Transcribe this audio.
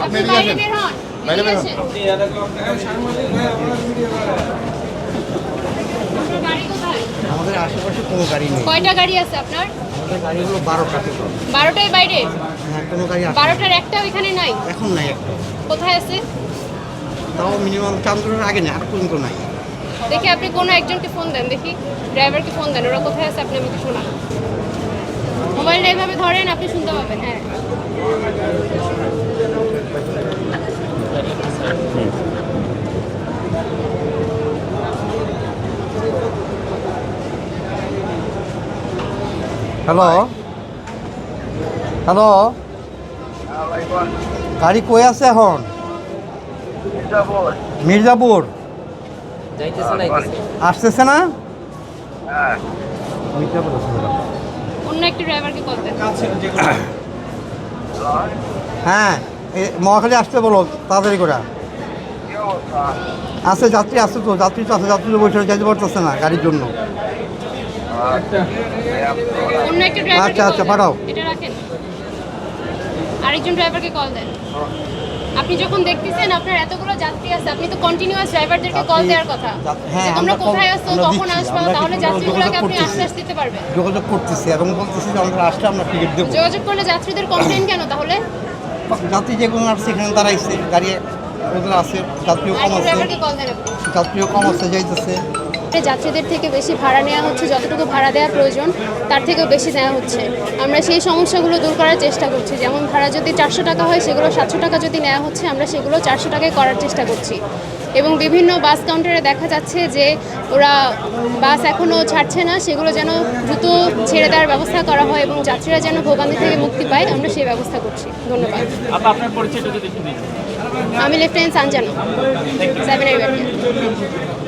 আপনি বাইরে বের হন। বাইরে বের হন। গাড়ি কোথায়? আমাদের আশেপাশে কোনো গাড়ি নেই। কয়টা গাড়ি আছে আপনার? আমাদের গাড়িগুলো 12টা টোটাল। 12টাই বাইরে? হ্যাঁ, কোনো গাড়ি আসে 12টার একটাও এখানে নাই? এখন নাই একটা। কোথায় আছে? তাও মিনিমাম চান্দুরের আগে নেই, আর পর্যন্ত নাই। দেখি আপনি কোনো একজনকে ফোন দেন, দেখি ড্রাইভারকে ফোন দেন, ওরা কোথায় আছে আপনি আমাকে শোনান। মোবাইলটা এইভাবে ধরেন, আপনি শুনতে পাবেন। হ্যাঁ, হ্যালো হ্যালো, গাড়ি কই আছে এখন? মির্জাপুর আসতেছে না? মির্জাপুর অন্য একটি ড্রাইভারকে কল দেন। হ্যাঁ, মহাখালী আসতে বলো তাড়াতাড়ি করে। আছে যাত্রী, আছে তো যাত্রী, তো আছে যাত্রী, তো বসে যেতে পারতেছে না গাড়ির জন্য। অন্য একটা ড্রাইভারকে আচ্ছা, আচ্ছা, কল দেন। পাঠাও। এটা রাখেন, আরেকজন ড্রাইভারকে কল দেন। আপনি যখন দেখতেছেন আপনার এতগুলো যাত্রী আছে, আপনি তো কন্টিনিউয়াস ড্রাইভারদেরকে কল দেওয়ার কথা। হ্যাঁ, যে তোমরা আমরা কোথায় আছো, আমরা কখন দিচ্ছি, আসবে, আমরা তাহলে কিন্তু যাত্রীগুলোকে আপনি যোগাযোগ আশ্বাস দিতে পারবেন। যোগাযোগ করতেছি এবং বলতেছি যে আমরা আসলে আমরা টিকিট দেবো। যোগাযোগ করলে যাত্রীদের কমপ্লেন কেন তাহলে? যাত্রী যেগুলো আসছে এখানে দাঁড়াইছে, গাড়ি ওদের আছে, যাত্রীও কম আরেকজন আছে, ড্রাইভারকে কল দেন আপনি। যাত্রীও কম আছে, যাইতেছে। যাত্রীদের থেকে বেশি ভাড়া নেওয়া হচ্ছে, যতটুকু ভাড়া দেওয়া প্রয়োজন তার থেকেও বেশি নেওয়া হচ্ছে। আমরা সেই সমস্যাগুলো দূর করার চেষ্টা করছি। যেমন ভাড়া যদি 400 টাকা হয়, সেগুলো 700 টাকা যদি নেওয়া হচ্ছে, আমরা সেগুলো 400 টাকায় করার চেষ্টা করছি। এবং বিভিন্ন বাস কাউন্টারে দেখা যাচ্ছে যে ওরা বাস এখনও ছাড়ছে না, সেগুলো যেন দ্রুত ছেড়ে দেওয়ার ব্যবস্থা করা হয় এবং যাত্রীরা যেন ভোগান্তি থেকে মুক্তি পায়, আমরা সেই ব্যবস্থা করছি। ধন্যবাদ। আপনার পরিচয়টা যদি একটু দিন। আমি লেফটেন্যান্ট সানজানা, 7 এর ব্যাপারে।